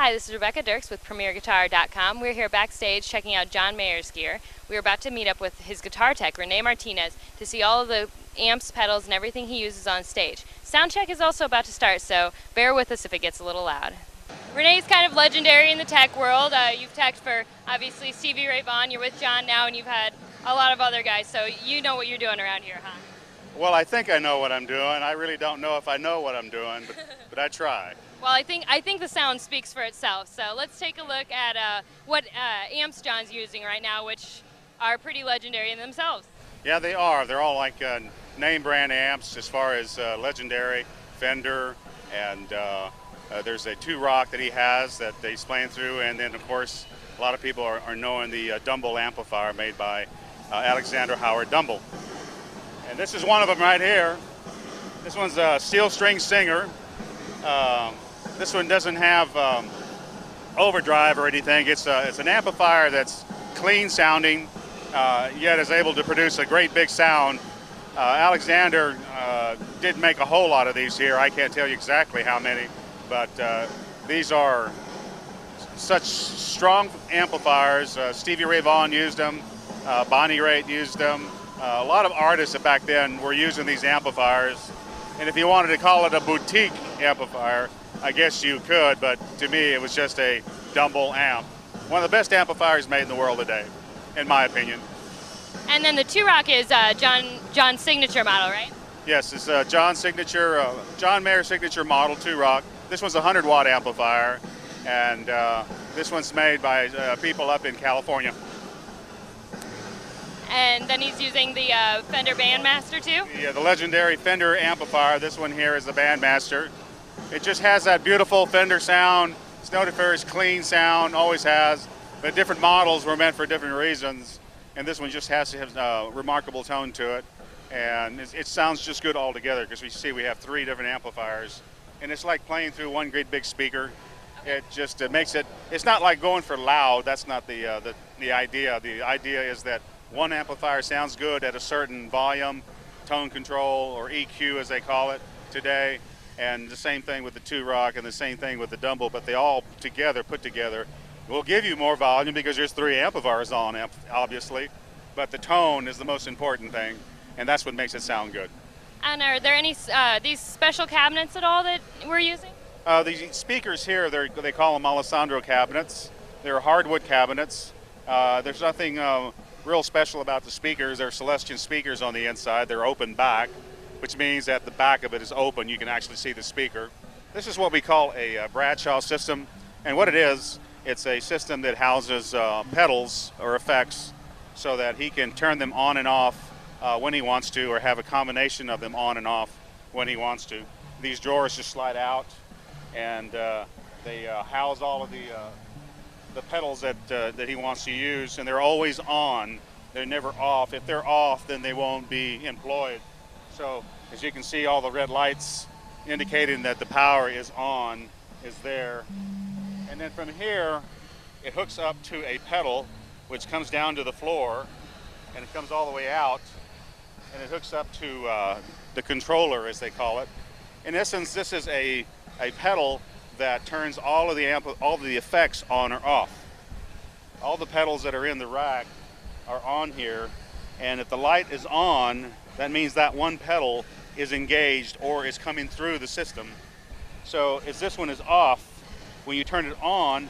Hi, this is Rebecca Dirks with PremierGuitar.com. We're here backstage checking out John Mayer's gear. We're about to meet up with his guitar tech, Renee Martinez, to see all of the amps, pedals, and everything he uses on stage. Sound check is also about to start, so bear with us if it gets a little loud. Renee's kind of legendary in the tech world. You've teched for, obviously, Stevie Ray Vaughan. You're with John now, and you've had a lot of other guys, so you know what you're doing around here, huh? Well, I think I know what I'm doing. I really don't know if I know what I'm doing, but I try. Well, I think the sound speaks for itself. So let's take a look at what amps John's using right now, which are pretty legendary in themselves. Yeah, they are. They're all like name brand amps as far as legendary, Fender, and there's a Two-Rock that he has that he's playing through, and then of course a lot of people are knowing the Dumble amplifier made by Alexander Howard Dumble. And this is one of them right here. This one's a Steel String Singer. This one doesn't have overdrive or anything. It's an amplifier that's clean sounding, yet is able to produce a great big sound. Alexander did make a whole lot of these here. I can't tell you exactly how many, but these are such strong amplifiers. Stevie Ray Vaughan used them. Bonnie Raitt used them. A lot of artists back then were using these amplifiers, and if you wanted to call it a boutique amplifier, I guess you could, but to me it was just a Dumble amp. One of the best amplifiers made in the world today, in my opinion. And then the Two-Rock is John's signature model, right? Yes, it's John Mayer signature model Two-Rock. This one's a 100-watt amplifier, and this one's made by people up in California. And then he's using the Fender Bandmaster too? Yeah, the legendary Fender amplifier. This one here is the Bandmaster. It just has that beautiful Fender sound. It's noted for its clean sound, always has. But different models were meant for different reasons. And this one just has to have a remarkable tone to it. And it sounds just good all together, because we have three different amplifiers. And it's like playing through one great big speaker. It just makes it, it's not like going for loud. That's not the idea. The idea is that one amplifier sounds good at a certain volume, tone control, or EQ as they call it today, and the same thing with the Two-Rock and the same thing with the Dumble, but they all together, put together, will give you more volume because there's three amplifiers on, obviously, but the tone is the most important thing, and that's what makes it sound good. And are there any these special cabinets at all that we're using? These speakers here, they call them Alessandro cabinets. They're hardwood cabinets. There's nothing real special about the speakers. They're Celestion speakers on the inside. They're open back, which means that the back of it is open. You can actually see the speaker. This is what we call a Bradshaw system, and what it is, it's a system that houses pedals or effects so that he can turn them on and off when he wants to, or have a combination of them on and off when he wants to. These drawers just slide out, and they house all of the pedals that he wants to use, and they're always on. They're never off. If they're off, then they won't be employed. So as you can see, all the red lights indicating that the power is on is there. And then from here, it hooks up to a pedal which comes down to the floor, and it comes all the way out, and it hooks up to the controller, as they call it. In essence, this is a pedal that turns all of the effects on or off. All the pedals that are in the rack are on here, and if the light is on, that means that one pedal is engaged or is coming through the system. So if this one is off, when you turn it on,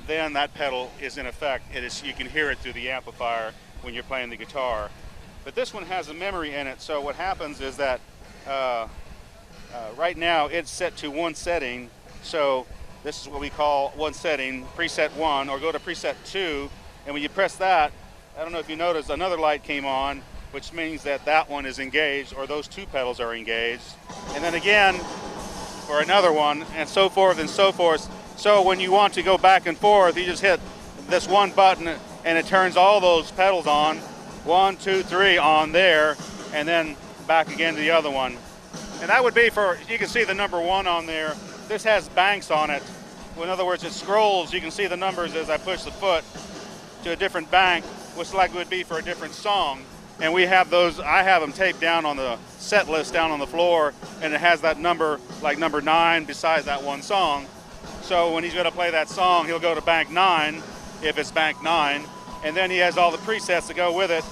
then that pedal is in effect. You can hear it through the amplifier when you're playing the guitar. But this one has a memory in it, so what happens is that right now it's set to one setting. So this is what we call one setting, preset 1, or go to preset 2, and when you press that, I don't know if you noticed, another light came on, which means that that one is engaged, or those two pedals are engaged. And then again, for another one, and so forth and so forth. So when you want to go back and forth, you just hit this one button, and it turns all those pedals on, 1, 2, 3 on there, and then back again to the other one. And that would be for, you can see the number 1 on there. This has banks on it. In other words, it scrolls. You can see the numbers as I push the foot to a different bank, which like would be for a different song. And we have those, I have them taped down on the set list down on the floor, and it has that number, like number 9, besides that one song. So when he's going to play that song, he'll go to bank 9, if it's bank 9, and then he has all the presets to go with it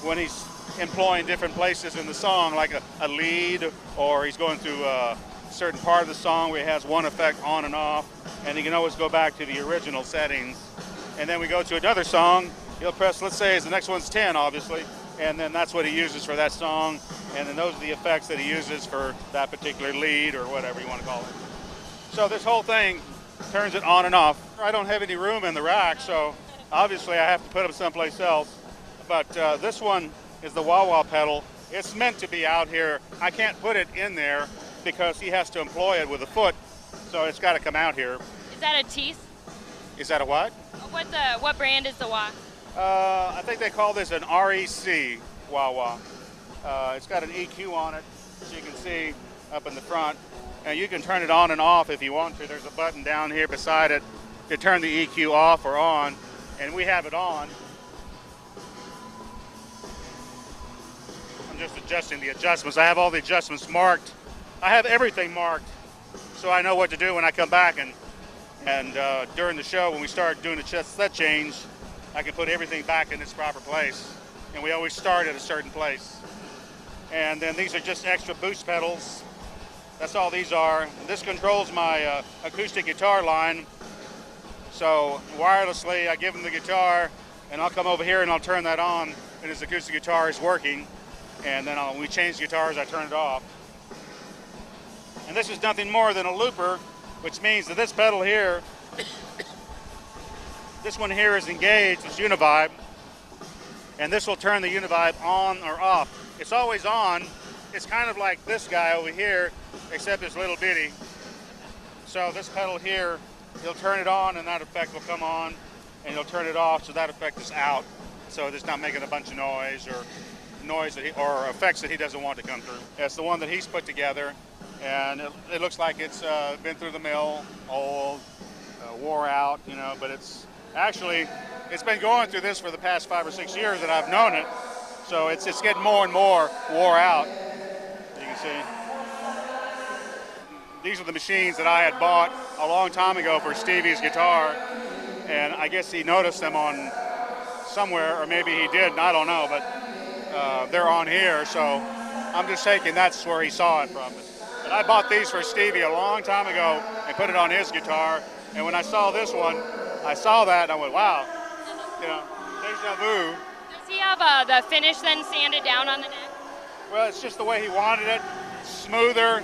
when he's employing different places in the song, like a lead, or he's going through a certain part of the song where he has one effect on and off, and he can always go back to the original settings. And then we go to another song, he'll press, let's say the next one's 10, obviously, and then that's what he uses for that song, and then those are the effects that he uses for that particular lead or whatever you want to call it. So this whole thing turns it on and off. I don't have any room in the rack, so obviously I have to put them someplace else. But this one is the wah-wah pedal. It's meant to be out here. I can't put it in there because he has to employ it with a foot, so it's got to come out here. Is that a Teese? Is that a what? What brand is the wah? I think they call this an REC wah-wah. It's got an EQ on it, so you can see up in the front. And you can turn it on and off if you want to. There's a button down here beside it to turn the EQ off or on, and we have it on. I'm just adjusting the adjustments. I have all the adjustments marked. I have everything marked, so I know what to do when I come back. And during the show, when we start doing the set change, I can put everything back in its proper place. And we always start at a certain place. And then these are just extra boost pedals. That's all these are. This controls my acoustic guitar line. So wirelessly, I give him the guitar, and I'll come over here and I'll turn that on, and his acoustic guitar is working. And then when we change guitars, I turn it off. And this is nothing more than a looper, which means that this pedal here, this one here is engaged, it's Univibe, and this will turn the Univibe on or off. It's always on. It's kind of like this guy over here, except it's little bitty. So this pedal here, he'll turn it on and that effect will come on, and he'll turn it off so that effect is out. So it's not making a bunch of noise or or effects that he doesn't want to come through. It's the one that he's put together, and it looks like it's been through the mill, old, wore out, you know, but it's been going through this for the past 5 or 6 years that I've known it. So it's getting more and more wore out. You can see. These are the machines that I had bought a long time ago for Stevie's guitar, and I guess he noticed them on somewhere, or maybe he didn't, I don't know, but they're on here, so I'm just taking that's where he saw it from. But I bought these for Stevie a long time ago and put it on his guitar, and when I saw this one, I saw that and I went, wow, you know, deja vu. Does he have the finish then sanded down on the neck? Well, it's just the way he wanted it, smoother.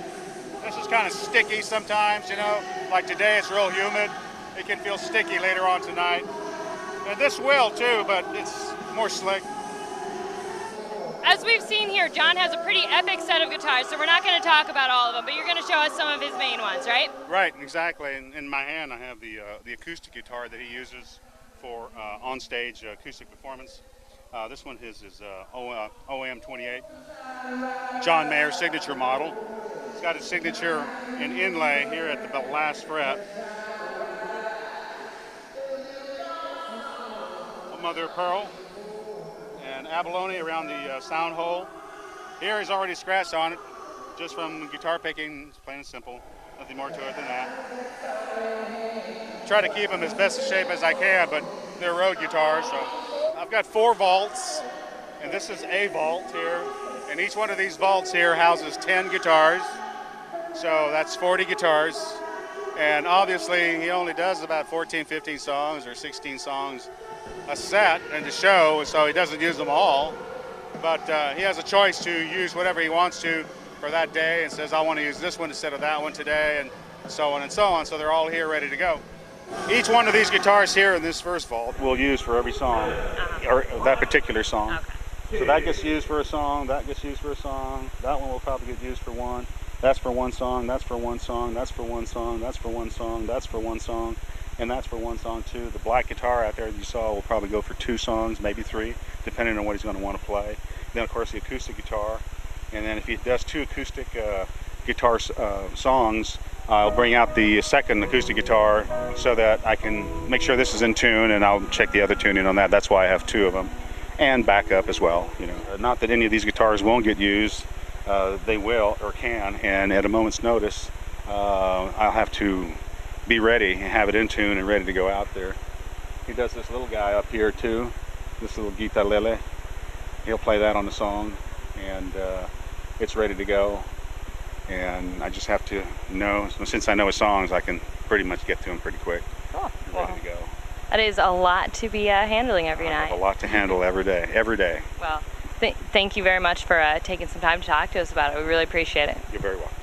This is kind of sticky sometimes, you know, like today it's real humid. It can feel sticky later on tonight. And this will too, but it's more slick. As we've seen here, John has a pretty epic set of guitars, so we're not going to talk about all of them, but you're going to show us some of his main ones, right? Right, exactly. In my hand, I have the acoustic guitar that he uses for on-stage acoustic performance. This one is OM28, John Mayer signature model. It's got his signature in inlay here at the last fret. Mother of pearl and abalone around the sound hole. Here he's already scratched on it just from guitar picking. It's plain and simple, nothing more to it than that. Try to keep them as best a shape as I can, but they're road guitars. So I've got 4 vaults, and this is a vault here, and each one of these vaults here houses 10 guitars, so that's 40 guitars. And obviously he only does about 14, 15 songs or 16 songs a set and the show, so he doesn't use them all, but he has a choice to use whatever he wants to for that day, and says I want to use this one instead of that one today, and so on and so on. So they're all here ready to go. Each one of these guitars here in this first vault we'll use for every song, or that particular song. Okay. So that gets used for a song, that gets used for a song, that one will probably get used for one, that's for one song, that's for one song, that's for one song, that's for one song, that's for one song, and that's for one song too. The black guitar out there that you saw will probably go for 2 songs, maybe 3, depending on what he's going to want to play. Then of course the acoustic guitar, and then if he does 2 acoustic guitar songs, I'll bring out the second acoustic guitar so that I can make sure this is in tune, and I'll check the other tuning on that. That's why I have 2 of them, and backup as well. You know, not that any of these guitars won't get used, they will or can, and at a moment's notice, I'll have to be ready and have it in tune and ready to go out there. He does this little guy up here too, this little guitarlele. He'll play that on the song, and it's ready to go. And I just have to know, since I know his songs, I can pretty much get to him pretty quick. Cool. Ready to go. That is a lot to be handling every I night. have a lot to handle every day. Well, thank you very much for taking some time to talk to us about it. We really appreciate it. You're very welcome.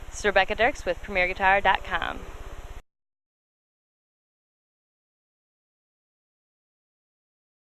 This is Rebecca Dirks with PremierGuitar.com.